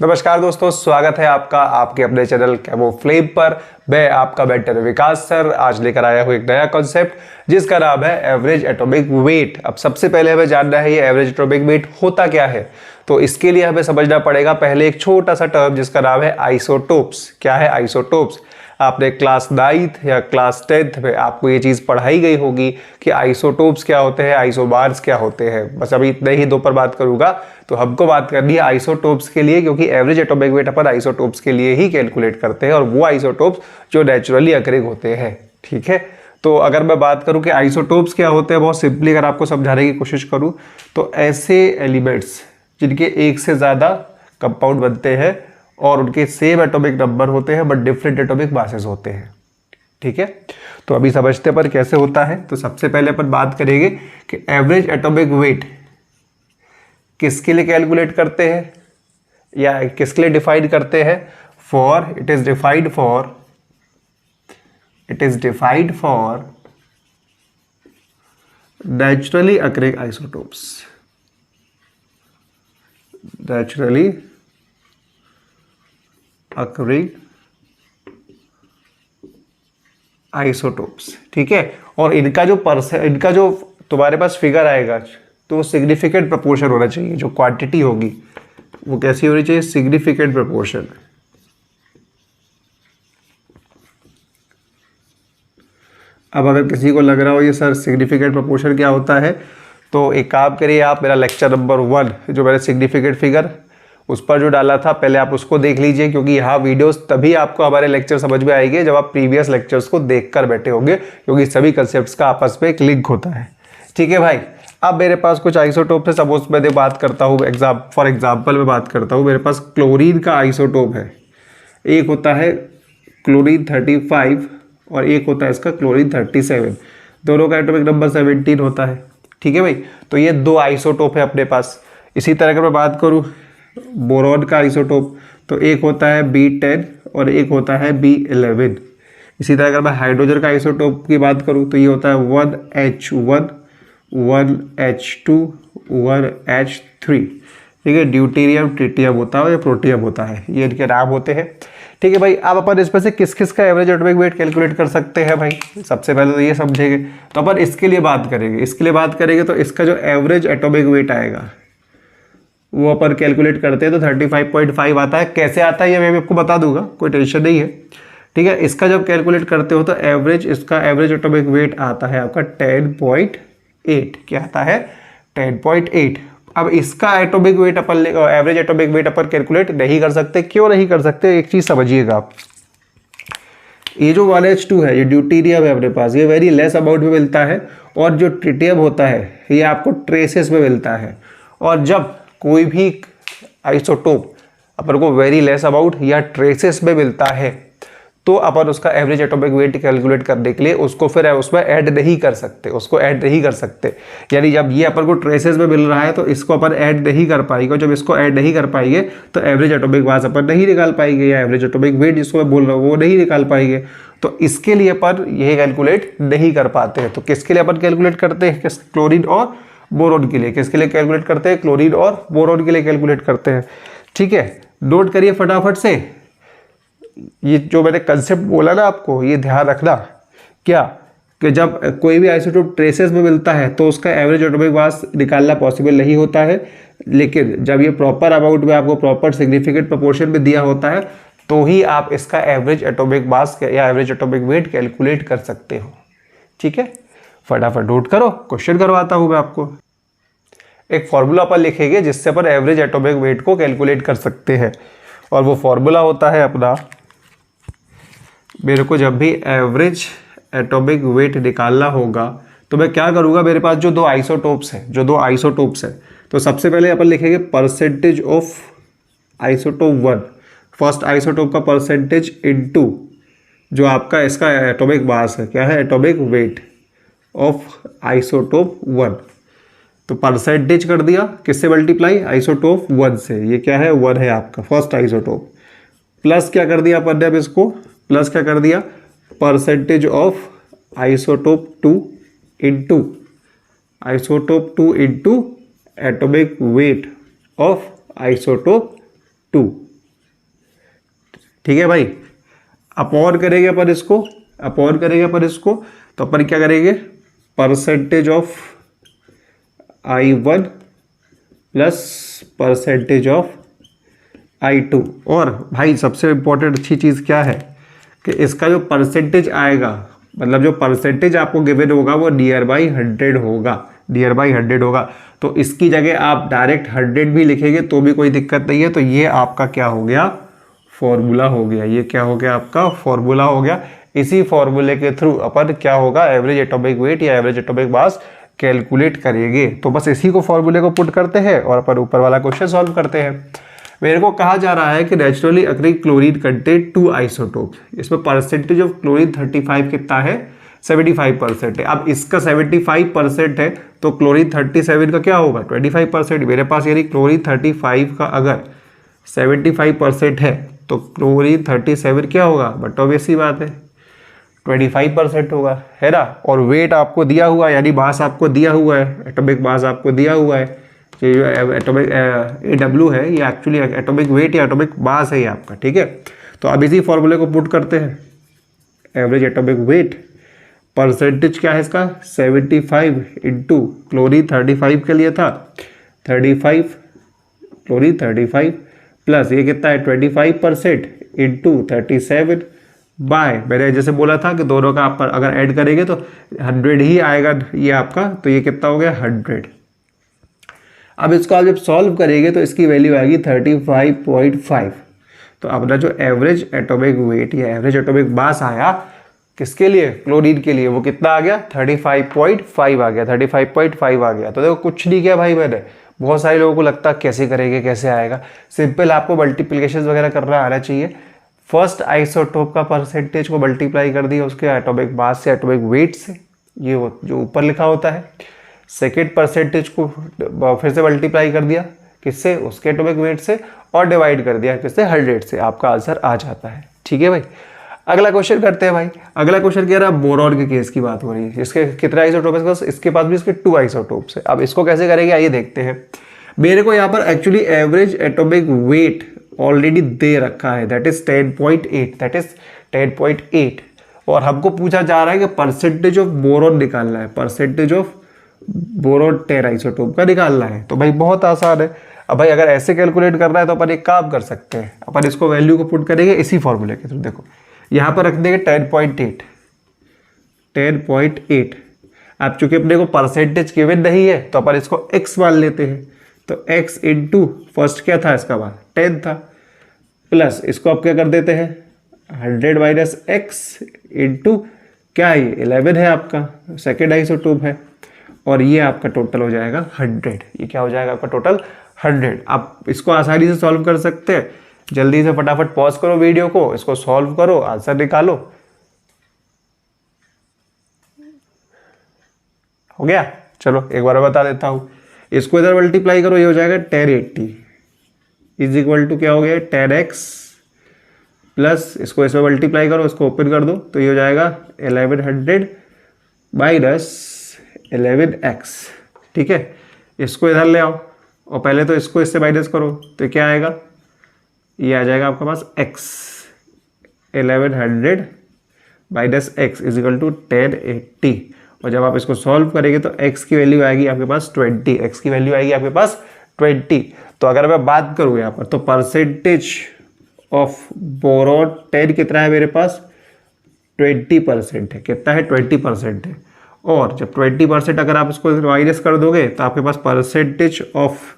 नमस्कार दोस्तों, स्वागत है आपका आपके अपने चैनल केमोफ्लेम पर। मैं आपका बेटर विकास सर आज लेकर आया हूँ एक नया कॉन्सेप्ट जिसका नाम है एवरेज एटॉमिक वेट। अब सबसे पहले हमें जानना है ये एवरेज एटॉमिक वेट होता क्या है। तो इसके लिए हमें समझना पड़ेगा पहले एक छोटा सा टर्म जिसका नाम है आइसोटोप्स। क्या है आइसोटोप्स? आपने क्लास 9th या क्लास 10th में आपको ये चीज़ पढ़ाई गई होगी कि आइसोटोप्स क्या होते हैं, आइसोबार्स क्या होते हैं। बस अभी इतने ही दो पर बात करूंगा। तो हमको बात करनी है आइसोटोप्स के लिए, क्योंकि एवरेज एटॉमिक वेट अपन आइसोटोप्स के लिए ही कैलकुलेट करते हैं और वो आइसोटोप्स जो नेचुरली अकरिंग होते हैं। ठीक है, तो अगर मैं बात करूं कि आइसोटोप्स क्या होते हैं, बहुत सिंपली अगर आपको समझाने की कोशिश करूं तो ऐसे एलिमेंट्स जिनके एक से ज़्यादा कंपाउंड बनते हैं और उनके सेम एटॉमिक नंबर होते हैं बट डिफरेंट एटॉमिक मासेस होते हैं। ठीक है, तो अभी समझते पर कैसे होता है। तो सबसे पहले अपन बात करेंगे कि एवरेज एटॉमिक वेट किसके लिए कैलकुलेट करते हैं या किसके लिए डिफाइन करते हैं। It is defined for naturally occurring isotopes. Naturally occurring isotopes. ठीक है, और इनका जो तुम्हारे पास फिगर आएगा तो सिग्निफिकेंट प्रोपोर्शन होना चाहिए। जो क्वांटिटी होगी वो कैसी होनी चाहिए? Significant proportion. अब अगर किसी को लग रहा हो ये सर सिग्निफिकेंट प्रोपोर्शन क्या होता है, तो एक काम करिए, आप मेरा लेक्चर नंबर 1 जो मैंने सिग्निफिकेंट फिगर उस पर जो डाला था पहले आप उसको देख लीजिए, क्योंकि यहाँ वीडियोस तभी आपको हमारे लेक्चर समझ में आएंगे जब आप प्रीवियस लेक्चर्स को देखकर बैठे होंगे, क्योंकि सभी कंसेप्ट्स का आपस में एक लिंक होता है। ठीक है भाई, अब मेरे पास कुछ आइसोटोप है। सपोज मैं बात करता हूँ फॉर एग्जाम्पल मैं बात करता हूँ, मेरे पास क्लोरीन का आइसोटोप है। एक होता है क्लोरीन 35 और एक होता है इसका क्लोरीन 37। दोनों का एटॉमिक नंबर 17 होता है। ठीक है भाई, तो ये दो आइसोटोप है अपने पास। इसी तरह अगर मैं बात करूँ बोरॉन का आइसोटोप, तो एक होता है B10 और एक होता है B11। इसी तरह अगर मैं हाइड्रोजन का आइसोटोप की बात करूं तो ये होता है 1H1 1H2 1H3। ठीक है, ड्यूटेरियम ट्रिटियम होता है या प्रोटियम होता है, ये इनके नाम होते हैं। ठीक है भाई, अब अपन इसमें से किस किस का एवरेज एटॉमिक वेट कैलकुलेट कर सकते हैं भाई, सबसे पहले तो ये समझेंगे। तो अपन इसके लिए बात करेंगे तो इसका जो एवरेज एटॉमिक वेट आएगा वो अपन कैलकुलेट करते हैं तो 35.5 आता है। कैसे आता है ये मैं आपको बता दूंगा, कोई टेंशन नहीं है। ठीक है, इसका जब कैलकुलेट करते हो तो इसका एवरेज एटॉमिक वेट आता है आपका 10.8। क्या आता है? 10.8। अब इसका एटॉमिक वेट अपन एवरेज एटॉमिक वेट अपन कैलकुलेट नहीं कर सकते। क्यों नहीं कर सकते? एक चीज समझिएगा आप, ये जो 1H2 है ये ड्यूटेरियम है अपने पास, ये वेरी लेस अमाउंट में मिलता है, और जो ट्रिटियम होता है ये आपको ट्रेसेस में मिलता है। और जब कोई भी आइसोटोप अपन को वेरी लेस अमाउंट या ट्रेसेस में मिलता है तो अपन उसका एवरेज एटॉमिक वेट कैलकुलेट करने के लिए उसको फिर उसमें ऐड नहीं कर सकते। यानी जब ये अपन को ट्रेसेस में मिल रहा है तो इसको अपन ऐड नहीं कर पाएंगे, जब इसको ऐड नहीं कर पाएंगे तो एवरेज एटॉमिक मास अपन नहीं निकाल पाएंगे, या एवरेज एटॉमिक वेट जिसको मैं बोल रहा हूँ वो नहीं निकाल पाएंगे। तो इसके लिए अपन यही कैलकुलेट नहीं कर पाते हैं। तो किसके लिए अपन कैलकुलेट करते हैं? क्लोरीन और बोरोन के लिए। किसके लिए कैलकुलेट करते हैं? क्लोरीन और बोरोन के लिए कैलकुलेट करते हैं। ठीक है, नोट करिए फटाफट से, ये जो मैंने कंसेप्ट बोला ना आपको ये ध्यान रखना। क्या कि जब कोई भी आइसोटोप ट्रेसेस में मिलता है तो उसका एवरेज एटॉमिक मास निकालना पॉसिबल नहीं होता है, लेकिन जब ये प्रॉपर अमाउंट में आपको प्रॉपर सिग्निफिकेंट प्रोपोर्शन में दिया होता है तो ही आप इसका एवरेज एटॉमिक मास या एवरेज एटॉमिक वेट कैलकुलेट कर सकते हो। ठीक है, फटाफट नोट करो, क्वेश्चन करवाता हूं मैं आपको। एक फॉर्मूला पर लिखेंगे जिससे अपन एवरेज एटॉमिक वेट को कैलकुलेट कर सकते हैं, और वो फॉर्मूला होता है अपना, मेरे को जब भी एवरेज एटॉमिक वेट निकालना होगा तो मैं क्या करूंगा, मेरे पास जो दो आइसोटोप्स है तो सबसे पहले अपन लिखेंगे percentage of isotope 1, first isotope का परसेंटेज इनटू जो आपका इसका एटॉमिक मास है, क्या है? Atomic weight of isotope 1। तो परसेंटेज कर दिया, किससे मल्टीप्लाई? आइसोटोप 1 से। ये क्या है? 1 है आपका फर्स्ट आइसोटोप। प्लस क्या कर दिया अपन ने, अब इसको प्लस क्या कर दिया? Percentage of isotope 2 into atomic weight of isotope 2। ठीक है भाई। अपॉन करेंगे अपन इसको, अपॉन करेंगे अपन इसको, तो अपन क्या करेंगे, percentage of I1 plus percentage of I2। और भाई सबसे इंपॉर्टेंट अच्छी चीज़ क्या है कि इसका जो परसेंटेज आएगा, मतलब जो परसेंटेज आपको गिवन होगा वो नियर बाई 100 होगा, नियर बाई 100 होगा। तो इसकी जगह आप डायरेक्ट 100 भी लिखेंगे तो भी कोई दिक्कत नहीं है। तो ये आपका क्या हो गया, फॉर्मूला हो गया। ये क्या हो गया, आपका फॉर्मूला हो गया। इसी फॉर्मूले के थ्रू अपन क्या होगा, एवरेज एटॉमिक वेट या एवरेज एटॉमिक मास कैलकुलेट करेंगे। तो बस इसी को फॉर्मूले को पुट करते हैं और अपन ऊपर वाला क्वेश्चन सॉल्व करते हैं। मेरे को कहा जा रहा है कि naturally occurring chlorine contain 2 isotope. इसमें परसेंटेज ऑफ क्लोरीन 35 कितना है, 75% है। अब इसका 75% है तो क्लोरीन 37 का क्या होगा, 25%। मेरे पास यानी क्लोरीन 35 का अगर 75% है तो क्लोरीन 37 क्या होगा, बट ऑब्वियस सी बात है 25% होगा, है ना। और वेट आपको दिया हुआ है, यानी मास आपको दिया हुआ है, एटॉमिक मास आपको दिया हुआ है। ये जो एटॉमिक AW है ये एक्चुअली एटॉमिक वेट या एटॉमिक मास है ये आपका, ठीक है। तो अब इसी फॉर्मूले को पुट करते हैं, एवरेज एटॉमिक वेट परसेंटेज क्या है इसका 75 इंटू क्लोरीन 35 के लिए था 35, क्लोरीन 35 प्लस ये कितना है 25% इंटू 37 बाय, मैंने जैसे बोला था कि दोनों का आप अगर ऐड करेंगे तो 100 ही आएगा ये आपका। तो ये कितना हो गया 100। अब इसको आप जब सॉल्व करेंगे तो इसकी वैल्यू आएगी 35.5। तो अपना जो एवरेज एटॉमिक वेट या एवरेज एटॉमिक मास आया किसके लिए, क्लोरीन के लिए, वो कितना आ गया 35.5 आ गया, 35.5 आ गया। तो देखो कुछ नहीं किया भाई मैंने। बहुत सारे लोगों को लगता कैसे करेंगे, कैसे आएगा। सिंपल आपको मल्टीप्लिकेशन वगैरह करना आना चाहिए। फर्स्ट आइसोटोप का परसेंटेज को मल्टीप्लाई कर दिया उसके एटॉमिक मास से, एटॉमिक वेट से, ये वो जो ऊपर लिखा होता है। सेकेंड परसेंटेज को फिर से मल्टीप्लाई कर दिया किससे, उसके एटॉमिक वेट से, और डिवाइड कर दिया किससे 100 से। आपका आंसर आ जाता है, ठीक है भाई। अगला क्वेश्चन करते हैं भाई। अगला क्वेश्चन कह रहा है बोरॉन के केस की बात हो रही है। इसके कितने आइसोटोप है, इसके पास भी इसके 2 आइसोटोप्स है। अब इसको कैसे करेंगे आइए देखते हैं। मेरे को यहाँ पर actually average atomic weight already दे रखा है, दैट इज 10.8, दैट इज 10.8। और हमको पूछा जा रहा है कि परसेंटेज ऑफ बोरॉन निकालना है, परसेंटेज ऑफ बोरॉन 10 आइसोटोप का निकालना है। तो भाई बहुत आसान है। अब भाई अगर ऐसे कैलकुलेट करना है तो अपन एक काम कर सकते हैं, अपन इसको वैल्यू को पुट करेंगे इसी फॉर्मूले के थ्रू। देखो यहाँ पर रख देंगे 10.8, 10.8। अब चूंकि अपने को परसेंटेज गिवन नहीं है तो अपन इसको x मान लेते हैं। तो x इंटू फर्स्ट क्या था इसका मान 10 था, प्लस इसको आप क्या कर देते हैं 100 माइनस एक्स इंटू क्या है ये 11 है आपका, सेकेंड आइसोटोप है। और ये आपका टोटल हो जाएगा 100। ये क्या हो जाएगा आपका टोटल 100। आप इसको आसानी से सॉल्व कर सकते हैं। जल्दी से फटाफट पॉज करो वीडियो को, इसको सॉल्व करो, आंसर निकालो। हो गया, चलो एक बार बता देता हूं। इसको इधर मल्टीप्लाई करो, ये हो जाएगा 1080 इज इक्वल टू क्या हो गया 10x, प्लस इसको इसमें मल्टीप्लाई करो, इसको ओपन कर दो तो ये हो जाएगा 1100 माइनस 11x, ठीक है। इसको इधर ले आओ और पहले तो इसको इससे माइनस करो तो क्या आएगा, ये आ जाएगा आपके पास x, 1100 minus x is equal to 1080। और जब आप इसको सॉल्व करेंगे तो x की वैल्यू आएगी आपके पास 20, x की वैल्यू आएगी आपके पास 20। तो अगर मैं बात करूँ यहाँ पर तो परसेंटेज ऑफ बोरॉन 10 कितना है मेरे पास 20% है। कितना है 20% है। और जब 20% अगर आप इसको माइनस कर दोगे तो आपके पास परसेंटेज ऑफ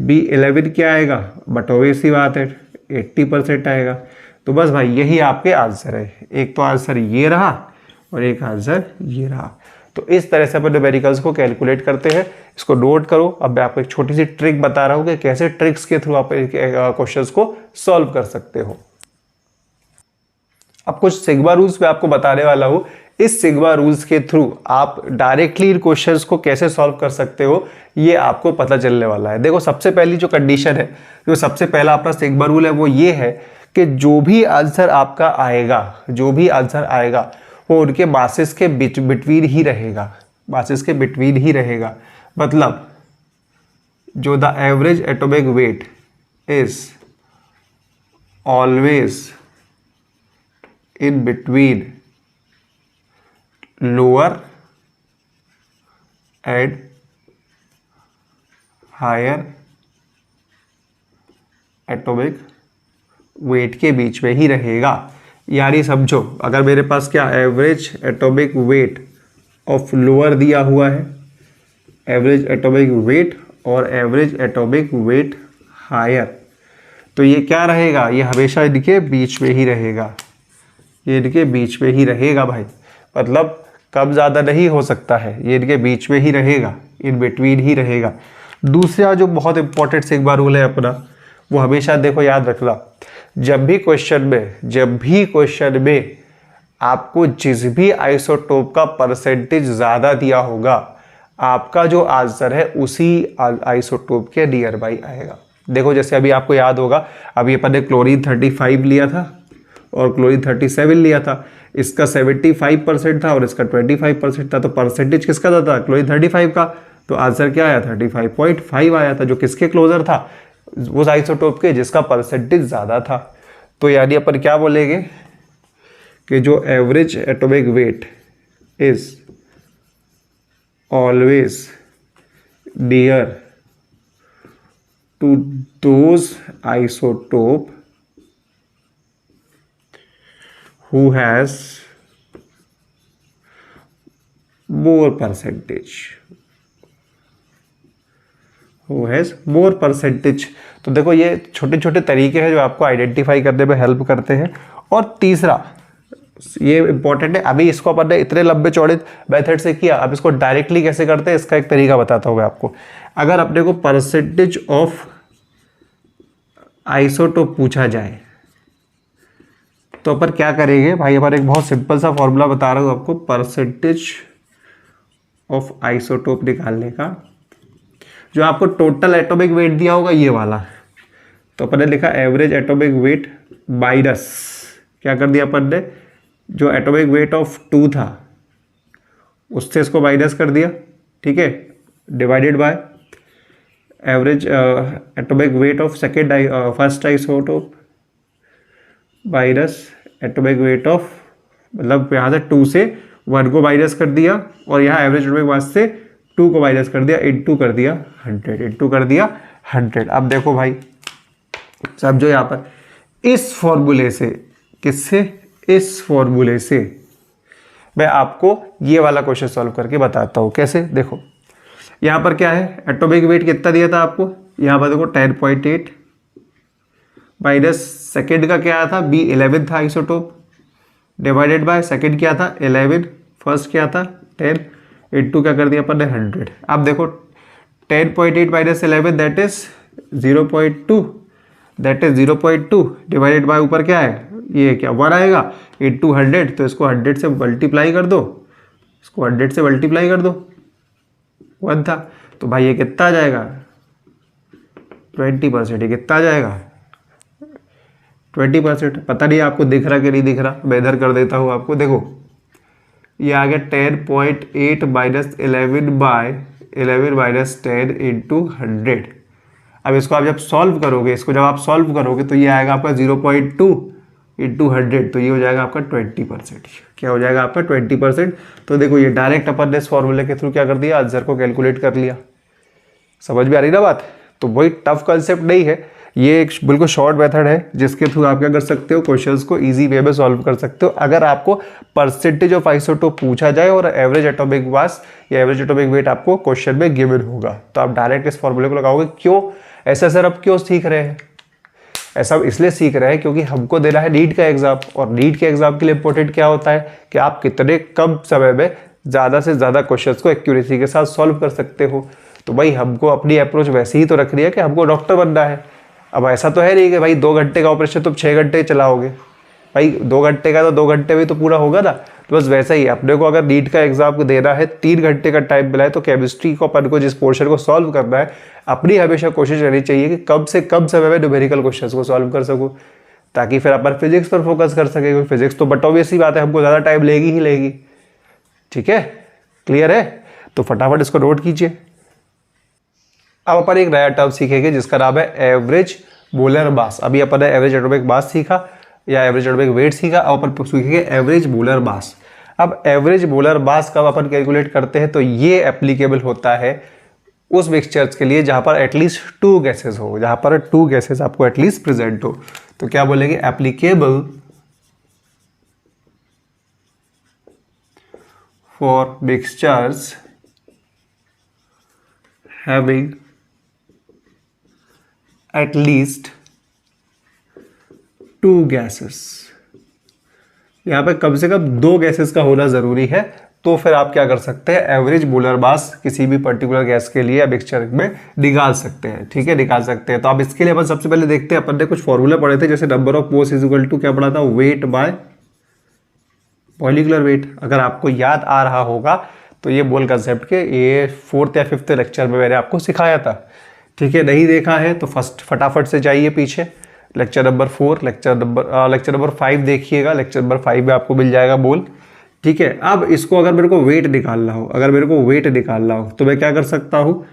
B11 क्या आएगा, बट ऑब्वियस सी बात है 80% आएगा। तो बस भाई यही आपके आंसर है। एक तो आंसर ये रहा और एक आंसर ये रहा। तो इस तरह से अपन न्यूमेरिकल्स को कैलकुलेट करते हैं। इसको नोट करो। अब मैं आपको एक छोटी सी ट्रिक बता रहा हूँ कि कैसे ट्रिक्स के थ्रू आप क्वेश्चंस को सॉल्व कर सकते हो। अब कुछ सिग्मा रूल्स मैं आपको बताने वाला हूँ। इस सिग्मा रूल्स के थ्रू आप डायरेक्टली इन क्वेश्चंस को कैसे सॉल्व कर सकते हो ये आपको पता चलने वाला है। देखो सबसे पहली जो कंडीशन है, जो सबसे पहला अपना सिग्मा रूल है वो ये है कि जो भी आंसर आपका आएगा, जो भी आंसर आएगा वो उनके मासेस के बिटवीन ही रहेगा, मासेस के बिटवीन ही रहेगा। मतलब जो the average atomic weight is always in between lower and higher atomic weight के बीच में ही रहेगा। यानी समझो, अगर मेरे पास क्या average atomic weight of lower दिया हुआ है, एवरेज एटॉमिक वेट और एवरेज एटॉमिक वेट हायर, तो ये क्या रहेगा, ये हमेशा इनके बीच में ही रहेगा, ये इनके बीच में ही रहेगा भाई। मतलब कम ज़्यादा नहीं हो सकता है, ये इनके बीच में ही रहेगा, इन बिटवीन ही रहेगा। दूसरा जो बहुत इंपॉर्टेंट से एक बार रूल है अपना, वो हमेशा देखो याद रखना, जब भी क्वेश्चन में आपको जिस भी आइसोटोप का परसेंटेज ज़्यादा दिया होगा, आपका जो आंसर है उसी आइसोटोप के नियर बाई आएगा। देखो जैसे अभी आपको याद होगा, अभी अपन ने क्लोरीन 35 लिया था और क्लोरीन 37 लिया था, इसका 75% था और इसका 25% था, तो परसेंटेज किसका ज़्यादा था, क्लोरीन 35 का, तो आंसर क्या आया 35.5 आया था, जो किसके क्लोजर था, उस आइसोटोप के जिसका परसेंटेज ज़्यादा था। तो यानी अपन क्या बोलेंगे कि जो average atomic weight is always near to those isotope who has more percentage, तो देखो ये छोटे छोटे तरीके हैं जो आपको आइडेंटिफाई करने में हेल्प करते हैं। और तीसरा ये इंपॉर्टेंट है, अभी इसको अपन ने इतने लंबे चौड़े मेथड से किया, अब इसको डायरेक्टली कैसे करते हैं इसका एक तरीका बताता हूँ मैं आपको। अगर अपने को परसेंटेज ऑफ आइसोटोप पूछा जाए तो अपन क्या करेंगे भाई, अपन एक बहुत सिंपल सा फॉर्मूला बता रहा हूँ आपको परसेंटेज ऑफ आइसोटोप निकालने का। जो आपको टोटल एटॉमिक वेट दिया होगा ये वाला, तो अपन ने लिखा एवरेज एटॉमिक वेट माइनस, क्या कर दिया अपन ने, जो एटॉमिक वेट ऑफ 2 था उससे इसको माइनस कर दिया, ठीक है, divided by average atomic weight of first isotope minus atomic weight of, मतलब यहाँ से 2 से 1 को माइनस कर दिया और यहाँ एवरेज एटॉमिक मास से 2 को माइनस कर दिया, इनटू कर दिया 100। अब देखो भाई समझो, यहाँ पर इस फॉर्मूले से, किससे, इस फॉर्मूले से मैं आपको ये वाला क्वेश्चन सॉल्व करके बताता हूँ कैसे। देखो यहाँ पर क्या है, एटॉमिक वेट कितना दिया था आपको, यहाँ पर देखो 10.8 माइनस सेकेंड का क्या आया था, B11 था आइसोटोप, डिवाइडेड बाय सेकेंड क्या था 11, फर्स्ट क्या था 10, इनटू क्या कर दिया अपन ने 100। अब देखो 10.8 minus 11 that is 0.2, that is 0.2 divided by ऊपर क्या है, ये क्या 1 आएगा, इनटू 100, तो इसको 100 से मल्टीप्लाई कर दो, इसको 100 से मल्टीप्लाई कर दो, 1 था, तो भाई ये कितना आ जाएगा 20%, ये कितना आ जाएगा 20%। पता नहीं आपको दिख रहा कि नहीं दिख रहा, मैं इधर कर देता हूँ आपको, देखो ये आ गया 10.8 माइनस 11 बाय 11 माइनस 10 इंटू 100। अब इसको आप जब सॉल्व करोगे, इसको जब आप सॉल्व करोगे तो ये आएगा आपका 0.2 इंटू 100, तो ये हो जाएगा आपका 20%। क्या हो जाएगा आपका 20%। तो देखो ये डायरेक्ट अपन ने इस फॉर्मूले के थ्रू क्या कर दिया, आंसर को कैलकुलेट कर लिया। समझ में आ रही ना बात। तो वही टफ कंसेप्ट नहीं है, ये एक बिल्कुल शॉर्ट मेथड है जिसके थ्रू आप क्या कर सकते हो, क्वेश्चंस को इजी वे में सॉल्व कर सकते हो। अगर आपको परसेंटेज ऑफ आइसोटोप पूछा जाए और एवरेज एटॉमिक मास या एवरेज एटॉमिक वेट आपको क्वेश्चन में गिवन होगा, तो आप डायरेक्ट इस फॉर्मूले को लगाओगे। क्यों ऐसा सर, अब क्यों सीख रहे हैं? ऐसा इसलिए सीख रहे हैं क्योंकि हमको देना है नीट का एग्जाम, और नीट के एग्जाम के लिए इंपॉर्टेंट क्या होता है कि आप कितने कम समय में ज़्यादा से ज़्यादा क्वेश्चंस को एक्यूरेसी के साथ सॉल्व कर सकते हो। तो भाई हमको अपनी अप्रोच वैसे ही तो रखनी है कि हमको डॉक्टर बनना है। अब ऐसा तो है नहीं कि भाई 2 घंटे का ऑपरेशन तुम 6 घंटे चलाओगे, भाई 2 घंटे का तो 2 घंटे में तो पूरा होगा ना। तो बस वैसा ही अपने को अगर नीट का एग्जाम देना है, 3 घंटे का टाइम मिला है, तो केमिस्ट्री को अपन को जिस पोर्शन को सॉल्व करना है, अपनी हमेशा कोशिश रहनी चाहिए कि कम से कम समय में न्यूमेरिकल क्वेश्चंस को सॉल्व कर सकूं, ताकि फिर अपन फिजिक्स पर फोकस कर सके। क्योंकि फिजिक्स तो बट ऑब्वियस सी बात है हमको ज़्यादा टाइम लेगी ही लेगी। ठीक है, क्लियर है? तो फटाफट इसको नोट कीजिए। अब अपन एक नया टर्म सीखेंगे जिसका नाम है एवरेज मोलर मास। अभी अपन ने एवरेज एटॉमिक मास सीखा या एवरेज एटॉमिक वेट सीखा, अब अपन सीखेंगे एवरेज मोलर मास। अब एवरेज मोलर मास कब अपन कैलकुलेट करते हैं, तो ये एप्लीकेबल होता है उस मिक्सचर्स के लिए जहां पर एटलीस्ट 2 गैसेस हो, जहां पर 2 गैसेस आपको एटलीस्ट प्रेजेंट हो। तो क्या बोलेंगे, applicable for mixtures having at least 2 gases. यहाँ पे कम से कम 2 गैसेस का होना जरूरी है। तो फिर आप क्या कर सकते हैं, एवरेज मोलर मास किसी भी पर्टिकुलर गैस के लिए मिक्सचर में निकाल सकते हैं। ठीक है, निकाल सकते हैं। तो अब इसके लिए अपन सबसे पहले देखते हैं, अपन ने कुछ फॉर्मूला पढ़े थे, जैसे number of moles is equal to क्या पढ़ा था, वेट बाय मॉलिक्यूलर वेट। अगर आपको याद आ रहा होगा तो ये मोल कंसेप्ट के ये 4th या 5th लेक्चर में मैंने आपको सिखाया था। ठीक है, नहीं देखा है तो फटाफट से जाइए पीछे, लेक्चर नंबर 4, लेक्चर नंबर 5 देखिएगा। लेक्चर नंबर 5 में आपको मिल जाएगा मोल। ठीक है, अब इसको अगर मेरे को वेट निकालना हो, तो मैं क्या कर सकता हूँ,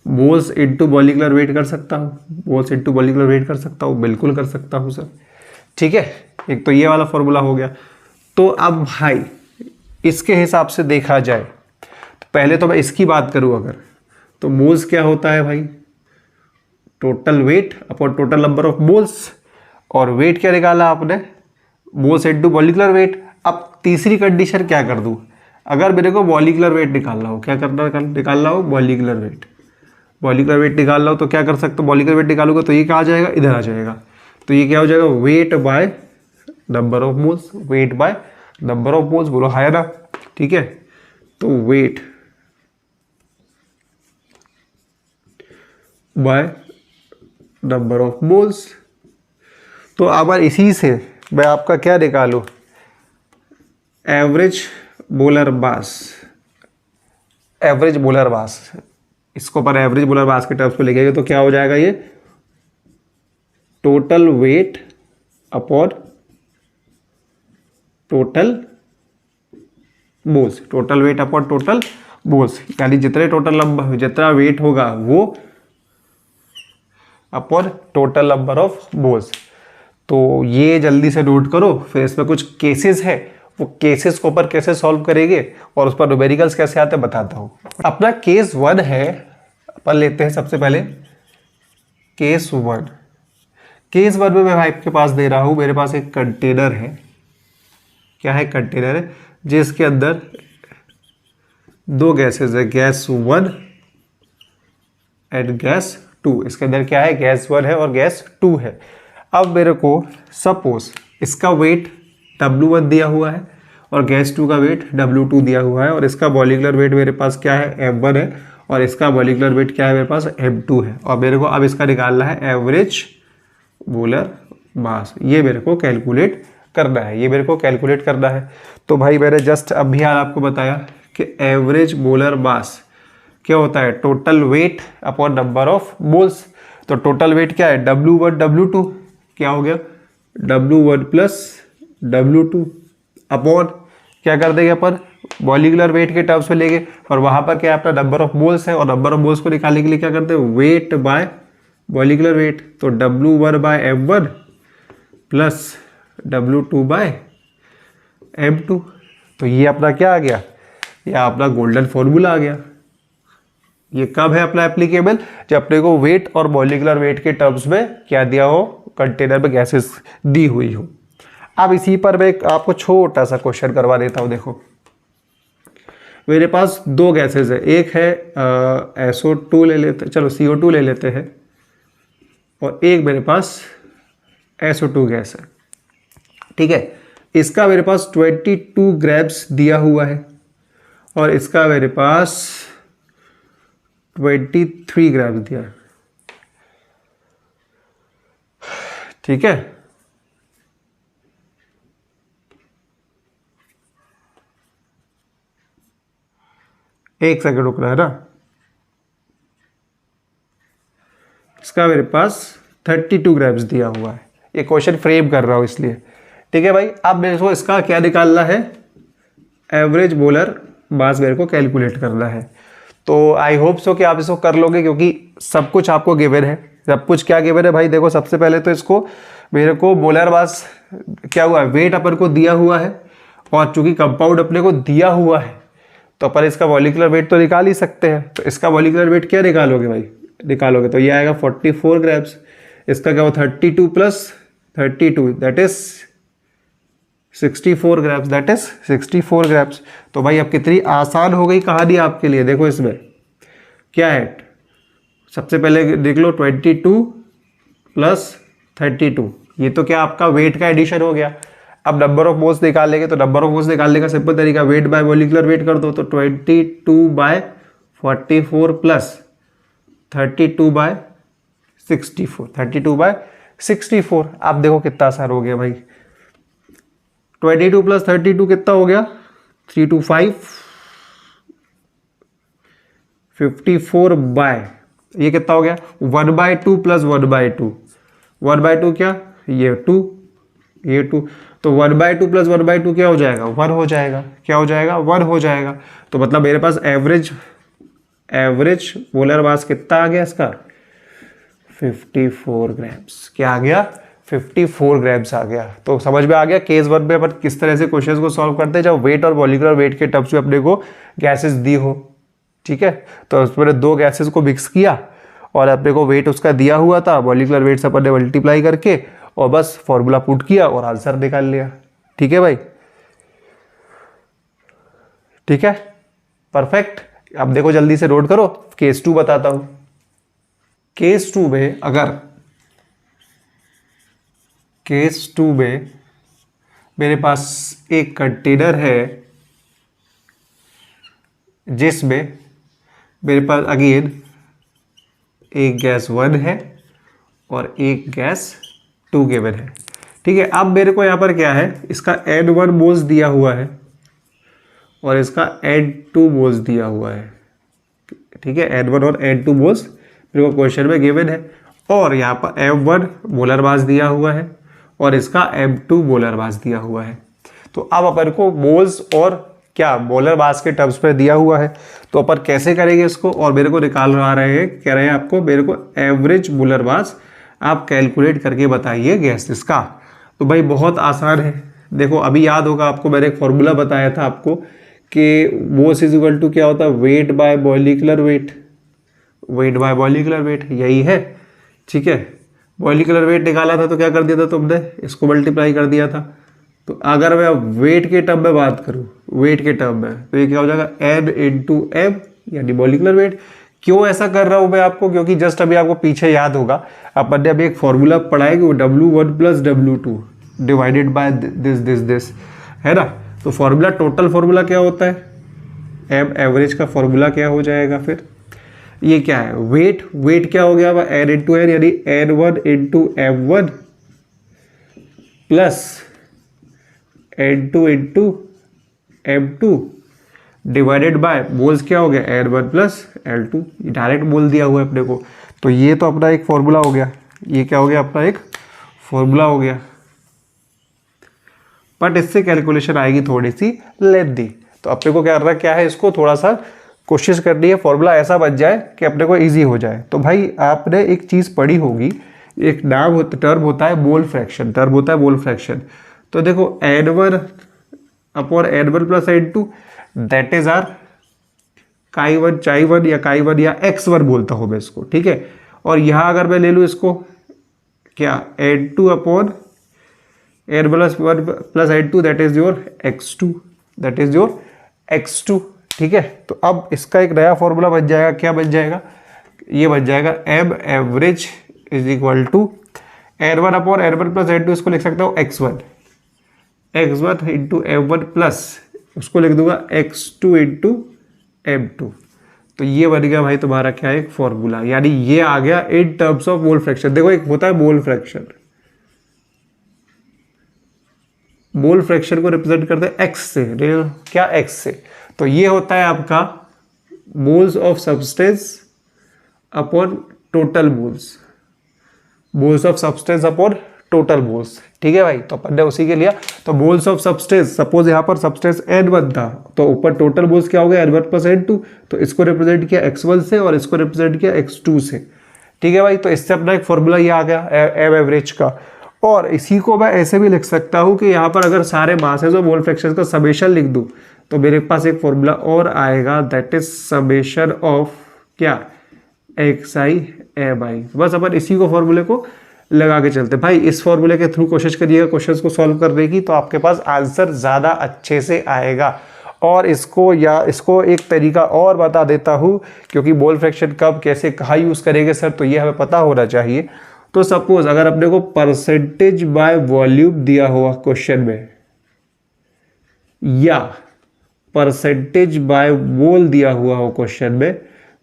मोल्स इंटू मॉलिक्यूलर वेट कर सकता हूँ, बिल्कुल कर सकता हूँ सर। ठीक है, एक तो ये वाला फॉर्मूला हो गया। तो अब भाई इसके हिसाब से देखा जाए तो पहले तो मैं इसकी बात करूँ अगर, तो मोल्स क्या होता है भाई, total weight upon total number of moles, और वेट क्या निकाला आपने, मोल्स इनटू मॉलिक्यूलर वेट। अब तीसरी कंडीशन क्या कर दूं, अगर मेरे को मॉलिक्यूलर वेट निकालना हो, निकालना हो मॉलिक्यूलर वेट निकालना हो, तो क्या कर सकते हो, मॉलिक्यूलर वेट निकालूंगा तो ये कहाँ आ जाएगा, इधर आ जाएगा। तो ये क्या हो जाएगा, weight by number of moles, बोलो है ना। ठीक है, तो weight by number of moles. तो अब इसी से मैं आपका क्या निकालूं, एवरेज मोलर मास। इसको पर एवरेज मोलर मास के टर्म्स में लिखेंगे तो क्या हो जाएगा, ये total weight upon total moles, यानी जितना वेट होगा वो upon total number of moles. तो ये जल्दी से नोट करो, फिर इसमें कुछ केसेस है, वो केसेस को ऊपर कैसे सॉल्व करेंगे और उस पर न्यूमेरिकल्स कैसे आते हैं बताता हूँ। अपना केस 1 है, अपन लेते हैं सबसे पहले केस 1। केस 1 में मैं आपके पास दे रहा हूँ, मेरे पास एक कंटेनर है, क्या है, कंटेनर है जिसके अंदर 2 गैसेस है, गैस 1 एंड गैस 2। इसके अंदर क्या है, गैस 1 है और गैस 2 है। अब मेरे को सपोज इसका वेट W1 दिया हुआ है और गैस 2 का वेट W2 दिया हुआ है, और इसका मॉलिक्यूलर वेट मेरे पास क्या है, M1 है, और इसका मॉलिक्यूलर वेट क्या है, मेरे पास M2 है। और मेरे को अब इसका निकालना है एवरेज मोलर मास। ये मेरे को कैलकुलेट करना है। तो भाई मैंने जस्ट अभी आपको बताया कि एवरेज मोलर मास क्या होता है, total weight upon number of moles. तो टोटल वेट क्या है, W1 W2, क्या हो गया, W1 प्लस W2 अपॉन क्या कर देंगे अपन, मॉलिक्यूलर वेट के टर्म्स में लेंगे, और वहां पर क्या अपना नंबर ऑफ मोल्स है, और नंबर ऑफ मोल्स को निकालने के लिए क्या करते हैं, वेट बाय मॉलिक्यूलर वेट। तो W1 bye M1 plus W2 bye M2। तो ये अपना क्या आ गया, ये अपना गोल्डन फॉर्मूला आ गया। ये कब है अपना एप्लीकेबल, जब अपने को वेट और मॉलिक्यूलर वेट के टर्म्स में क्या दिया हो, कंटेनर में गैसेस दी हुई हो। अब इसी पर मैं आपको छोटा सा क्वेश्चन करवा देता हूं। देखो मेरे पास 2 गैसेस है, एक है SO2 ले लेते, चलो CO2 ले लेते हैं, और एक मेरे पास SO2 गैस है। ठीक है, इसका मेरे पास 22 ग्राम्स दिया हुआ है और इसका मेरे पास 23 ग्राम दिया। ठीक है, एक सेकंड रुकना है ना। इसका मेरे पास 32 ग्राम्स दिया हुआ है। ये क्वेश्चन फ्रेम कर रहा हूं इसलिए। ठीक है भाई, अब मेरे को इसका क्या निकालना है, एवरेज मोलर मास मेरे को कैलकुलेट करना है। तो आई होप सो कि आप इसको कर लोगे, क्योंकि सब कुछ आपको गिवन है। सब कुछ क्या गिवन है भाई, देखो सबसे पहले तो इसको मेरे को मोलर मास क्या हुआ है, वेट अपन को दिया हुआ है, और चूंकि कंपाउंड अपने को दिया हुआ है तो अपन इसका मॉलिक्यूलर वेट तो निकाल ही सकते हैं। तो इसका मॉलिक्यूलर वेट क्या निकालोगे भाई, निकालोगे तो ये आएगा 44 ग्राम्स। इसका क्या हो 32 plus 32 that is 64 grams, that is 64 grams. तो भाई अब कितनी आसान हो गई कहानी आपके लिए। देखो इसमें क्या है, सबसे पहले देख लो 22 प्लस 32, ये तो क्या आपका वेट का एडिशन हो गया। अब नंबर ऑफ मोल्स निकालेंगे तो नंबर ऑफ मोल्स निकालने का सिंपल तरीका वेट बाय मॉलिक्यूलर वेट कर दो, तो 22 बाय 44 प्लस 32 बाय 64, 32 बाय 64। आप देखो कितना आसान हो गया भाई, 22 प्लस 32 कितना हो गया 325, 54 बाय ये कितना हो गया 1/2 प्लस 1/2, 1/2 क्या ये 2, ये 2, तो 1/2 प्लस 1/2 क्या हो जाएगा 1 हो जाएगा, क्या हो जाएगा 1 हो जाएगा। तो मतलब मेरे पास एवरेज मोलर मास कितना आ गया इसका 54 ग्राम्स, क्या आ गया 54 ग्राम्स आ गया। तो समझ में आ गया केस 1 में अपन किस तरह से क्वेश्चंस को सॉल्व करते हैं जब वेट और मॉलिक्यूलर वेट के टर्म्स में अपने को गैसेस दी हो, ठीक है। तो उसमें दो गैसेस को मिक्स किया और अपने को वेट उसका दिया हुआ था, मॉलिक्यूलर वेट से अपन ने मल्टीप्लाई करके और बस फॉर्मूला पुट किया और आंसर निकाल लिया। ठीक है भाई, ठीक है, परफेक्ट। अब देखो जल्दी से नोट करो, केस 2 बताता हूं। केस 2 में मेरे पास एक कंटेनर है जिसमें मेरे पास अगेन एक गैस 1 है और एक गैस 2 गिवन है, ठीक है। अब मेरे को यहाँ पर क्या है, इसका N1 मोल्स दिया हुआ है और इसका N2 मोल्स दिया हुआ है, ठीक है। N1 और N2 मोल्स मेरे को क्वेश्चन में गिवन है और यहाँ पर M1 मोलर मास दिया हुआ है और इसका M2 मोलर मास दिया हुआ है। तो अब अपन को मोल्स और क्या मोलर मास के टर्म्स पे दिया हुआ है, तो अपन कैसे करेंगे इसको, और मेरे को निकाल रहे हैं, कह रहे हैं आपको मेरे को एवरेज मोलर मास आप कैलकुलेट करके बताइए गैसेस का। तो भाई बहुत आसान है, देखो अभी याद होगा आपको मैंने एक फॉर्मूला बताया था आपको कि मोल्स इज इक्वल टू क्या होता है weight by molecular weight, weight by molecular weight, यही है, ठीक है। मॉलिक्यूलर वेट निकाला था तो क्या कर दिया था तुमने, इसको मल्टीप्लाई कर दिया था। तो अगर मैं वेट के टर्म में बात करूं, वेट के टर्म में, तो ये क्या हो जाएगा N इंटू एम यानी मॉलिक्यूलर वेट। क्यों ऐसा कर रहा हूं मैं आपको, क्योंकि जस्ट अभी आपको पीछे याद होगा अपन ने अभी एक फॉर्मूला पढ़ा है कि W1 plus W2 divided by this है ना। तो फॉर्मूला टोटल फॉर्मूला क्या होता है, एम एवरेज का फॉर्मूला क्या हो जाएगा फिर, ये क्या है वेट क्या हो गया N इंटू एन यानी N1 into M1 plus N2 into M2 divided by moles क्या हो गया N1 प्लस L2, डायरेक्ट मोल दिया हुआ है अपने को। तो ये तो अपना एक फॉर्मूला हो गया, ये क्या हो गया अपना एक फॉर्मूला हो गया, बट इससे कैलकुलेशन आएगी थोड़ी सी लेंथी। तो अपने को क्या करना क्या है, इसको थोड़ा सा कोशिश करनी है फॉर्मूला ऐसा बन जाए कि अपने को इजी हो जाए। तो भाई आपने एक चीज़ पढ़ी होगी, एक टर्म होता है मोल फ्रैक्शन, टर्म होता है मोल फ्रैक्शन। तो देखो N1 upon N1 plus N2 that is or Chi1 Chi1 या Chi1 या X1 बोलता हूँ मैं इसको, ठीक है। और यहाँ अगर मैं ले लूँ इसको क्या N2 upon N1 plus N2 that is your X2, that is your X2, ठीक है। तो अब इसका एक नया फॉर्मूला बन जाएगा, क्या बन जाएगा, ये बन जाएगा M average is equal to N1 upon N1 plus N2, इसको लिख सकता हूँ X1 इंटू M1 प्लस उसको लिख दूंगा X2 इंटू M2। तो ये बन गया भाई तुम्हारा क्या है एक फॉर्मूला, यानी ये आ गया in terms of mole fraction. देखो एक होता है मोल फ्रैक्शन, मोल फ्रैक्शन को रिप्रेजेंट करते हैं X से, क्या X से। तो ये होता है आपका moles of substance upon total moles, moles of substance upon total moles, ठीक है भाई। तो अपन ने उसी के लिया, तो मोल्स ऑफ सब्सटेंस, सपोज यहाँ पर सब्सटेंस N1 था तो ऊपर टोटल मोल्स क्या हो गया N1 प्लस N2, तो इसको रिप्रेजेंट किया X1 से और इसको रिप्रेजेंट किया X2 से, ठीक है भाई। तो इससे अपना एक फॉर्मूला ये आ गया एब एवरेज का। और इसी को मैं ऐसे भी लिख सकता हूँ कि यहाँ पर अगर सारे मासेस और मोल फ्रैक्शंस का समेशन लिख दूँ तो मेरे पास एक फॉर्मूला और आएगा, दैट इज समेशन ऑफ क्या, एक्स आई एब आई। बस अपन इसी को फॉर्मूले को लगा के चलते भाई। इस फॉर्मूले के थ्रू कोशिश करिएगा क्वेश्चंस को सॉल्व करने की, तो आपके पास आंसर ज़्यादा अच्छे से आएगा। और इसको एक तरीका और बता देता हूँ, क्योंकि मोल फ्रैक्शन कब कैसे कहाँ यूज़ करेंगे सर, तो ये हमें पता होना चाहिए। तो सपोज अगर अपने को परसेंटेज बाय वॉल्यूम दिया हुआ क्वेश्चन में, या परसेंटेज बाय मोल दिया हुआ हो क्वेश्चन में,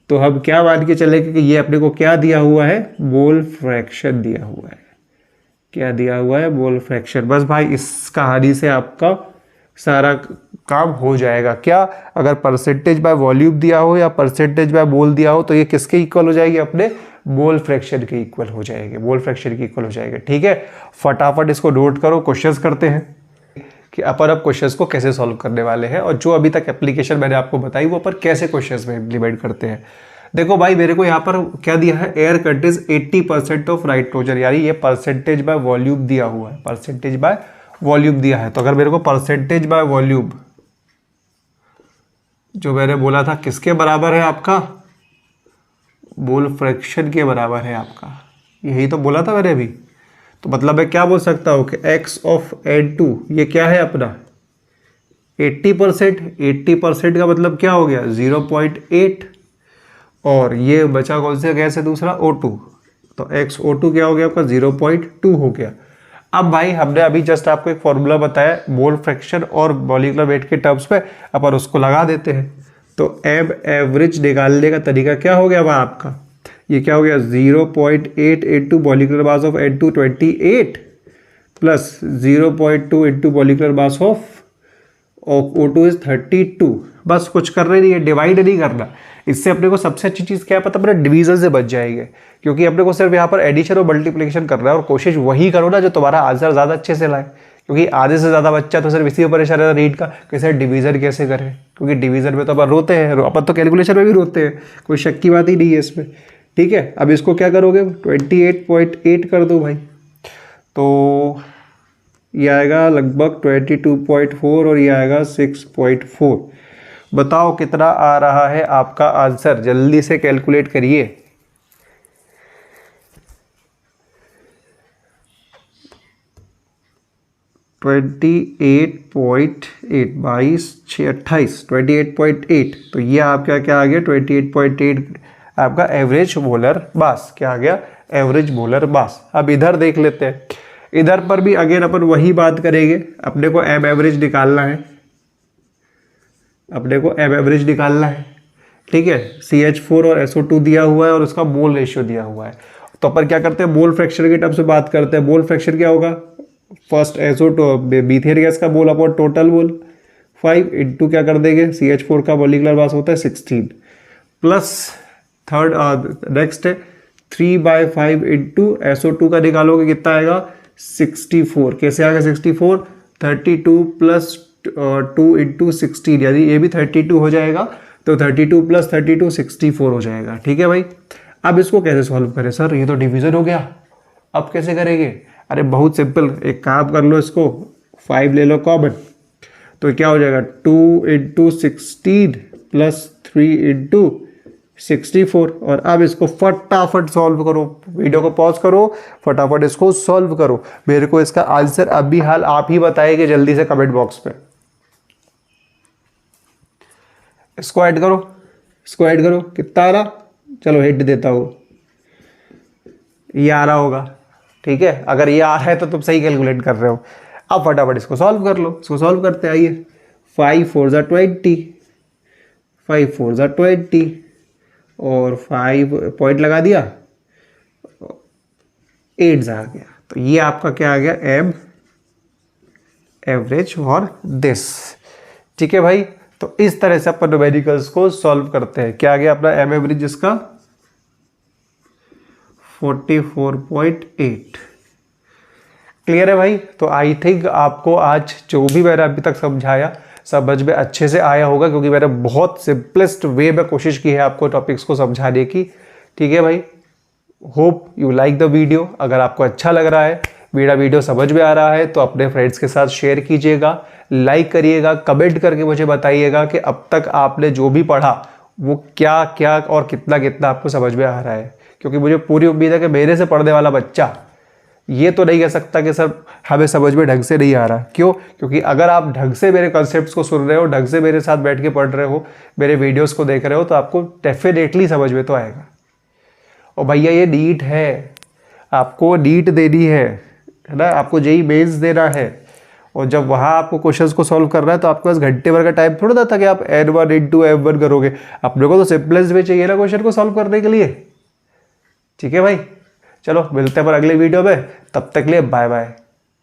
तो हम क्या मान के चलेंगे कि ये अपने को क्या दिया हुआ है, मोल फ्रैक्शन दिया हुआ है। क्या दिया हुआ है, मोल फ्रैक्शन। बस भाई इस कहानी से आपका सारा काम हो जाएगा। क्या, अगर परसेंटेज बाय वॉल्यूम दिया हो या परसेंटेज बाय मोल दिया हो तो ये किसके इक्वल हो जाएगी, अपने मोल फ्रैक्शन के इक्वल हो जाएंगे, मोल फ्रैक्शन के इक्वल हो जाएंगे। ठीक है, फटाफट इसको नोट करो, क्वेश्चंस करते हैं कि अपन अब क्वेश्चंस को कैसे सॉल्व करने वाले हैं, और जो अभी तक एप्लीकेशन मैंने आपको बताई वो अपन कैसे क्वेश्चंस में इम्प्लीमेंट करते हैं। देखो भाई, मेरे को यहाँ पर क्या दिया है, एयर कंटेन्स 80% ऑफ नाइट्रोजन, यानी ये परसेंटेज बाय वॉल्यूम दिया हुआ है, परसेंटेज बाय वॉल्यूम दिया है। तो अगर मेरे को परसेंटेज बाय वॉल्यूम जो मैंने बोला था किसके बराबर है, आपका मोल फ्रैक्शन के बराबर है आपका, यही तो बोला था मैंने अभी। तो मतलब मैं क्या बोल सकता हूँ कि x ऑफ N2 ये क्या है अपना 80%। 80% का मतलब क्या हो गया 0.8, और ये बचा कौन सा गैस है दूसरा, O2। तो XO2 क्या हो गया आपका 0.2 हो गया। अब भाई हमने अभी जस्ट आपको एक फॉर्मूला बताया मोल फ्रैक्शन और मॉलिक्यूलर वेट के टर्म्स पे, अपन उसको लगा देते हैं। तो एब एवरेज निकालने का तरीका क्या हो गया वहाँ आपका, ये क्या हो गया 0.8 into molecular mass of N2 28 plus 0.2 into molecular mass of O2 is 32। बस कुछ करना नहीं है, डिवाइड नहीं करना। इससे अपने को सबसे अच्छी चीज़ क्या है पता, अपने डिवीजन से बच जाएंगे, क्योंकि अपने को सिर्फ यहाँ पर एडिशन और मल्टीप्लिकेशन करना है। और कोशिश वही करो ना जो तुम्हारा आंसर ज़्यादा अच्छे से लाए, क्योंकि आधे से ज़्यादा बच्चा तो सिर्फ इसी में परेशान रहता है रीड का कि सर डिवीजन कैसे करें, क्योंकि डिवीजन में तो अपन रोते हैं, अपन तो कैलकुलेशन में भी रोते हैं, कोई शक की बात ही नहीं है इसमें। ठीक है, अब इसको क्या करोगे 28.8 कर दो भाई, तो ये आएगा लगभग 22.4 और ये आएगा 6.4। बताओ कितना आ रहा है आपका आंसर, जल्दी से कैलकुलेट करिए। ट्वेंटी 28.8 तो ये आपका क्या आ गया 28.8 आपका एवरेज मोलर मास। क्या आ गया, एवरेज मोलर मास। अब इधर देख लेते हैं, इधर पर भी अगेन अपन वही बात करेंगे, अपने को एब एवरेज निकालना है, अपने को एब एवरेज निकालना है। ठीक है, CH4 और SO2 दिया हुआ है और उसका मोल रेशियो दिया हुआ है। तो अपन क्या करते हैं, मोल फ्रैक्शन के टर्म से बात करते हैं। मोल फ्रैक्शन क्या होगा, फर्स्ट SO2 मीथेन गैस का mole upon total mole 5 into क्या कर देंगे, CH4 का मॉलिक्यूलर मास होता है 16 प्लस थर्ड नेक्स्ट है 3/5 इंटू SO2 का निकालोगे कितना आएगा 64। कैसे आएगा 64, 32 प्लस 2 इंटू 16, यानी ये भी 32 हो जाएगा। तो 32 प्लस 32 64 हो जाएगा। ठीक है भाई, अब इसको कैसे सॉल्व करें सर, ये तो डिवीजन हो गया, अब कैसे करेंगे। अरे बहुत सिंपल, एक काम कर लो, इसको 5 ले लो कॉमन, तो क्या हो जाएगा 2 इंटू 16 प्लस 3 इंटू 64। और अब इसको फटाफट सॉल्व करो, वीडियो को पॉज करो, फटाफट इसको सॉल्व करो। मेरे को इसका आंसर अभी हाल आप ही बताएंगे जल्दी से कमेंट बॉक्स पे। इसको ऐड करो, इसको ऐड करो, कितना आ रहा, चलो हिट देता हूँ, ये आ रहा होगा। ठीक है, अगर ये आ रहा है तो तुम सही कैलकुलेट कर रहे हो। अब फटाफट इसको सॉल्व कर लो, इसको सॉल्व करते आइए। 5 4 ज़ा 20, 5 4 ज़ा 20 और 5 पॉइंट लगा दिया, 8 आ गया। तो ये आपका क्या आ गया, एब एवरेज फॉर दिस। ठीक है भाई, तो इस तरह से अपन न्यूमेरिकल्स को सॉल्व करते हैं। क्या आ गया अपना एब एवरेज इसका 44.8। क्लियर है भाई। तो आई थिंक आपको आज जो भी मैंने अभी तक समझाया समझ में अच्छे से आया होगा, क्योंकि मैंने बहुत सिंपलेस्ट वे में कोशिश की है आपको टॉपिक्स को समझाने की। ठीक है भाई, hope you like the video. अगर आपको अच्छा लग रहा है, मेरा वीडियो समझ में आ रहा है, तो अपने फ्रेंड्स के साथ शेयर कीजिएगा, लाइक करिएगा, कमेंट करके मुझे बताइएगा कि अब तक आपने जो भी पढ़ा वो क्या क्या और कितना कितना आपको समझ में आ रहा है। क्योंकि मुझे पूरी उम्मीद है कि मेरे से पढ़ने वाला बच्चा ये तो नहीं कह सकता कि सर हमें समझ में ढंग से नहीं आ रहा। क्यों? क्योंकि अगर आप ढंग से मेरे कॉन्सेप्ट्स को सुन रहे हो, ढंग से मेरे साथ बैठ के पढ़ रहे हो, मेरे वीडियोस को देख रहे हो, तो आपको डेफिनेटली समझ में तो आएगा। और भैया ये नीट है, आपको नीट देनी है ना, आपको जेईई मेंस देना है। और जब वहाँ आपको क्वेश्चंस को सॉल्व करना है तो आपके पास घंटे भर का टाइम थोड़ा ना था कि आप n1 into m1 करोगे। अपने को तो सिंपलेस्ट वे चाहिए ना क्वेश्चन को सॉल्व करने के लिए। ठीक है भाई, चलो मिलते हैं पर अगले वीडियो में, तब तक के लिए बाय बाय।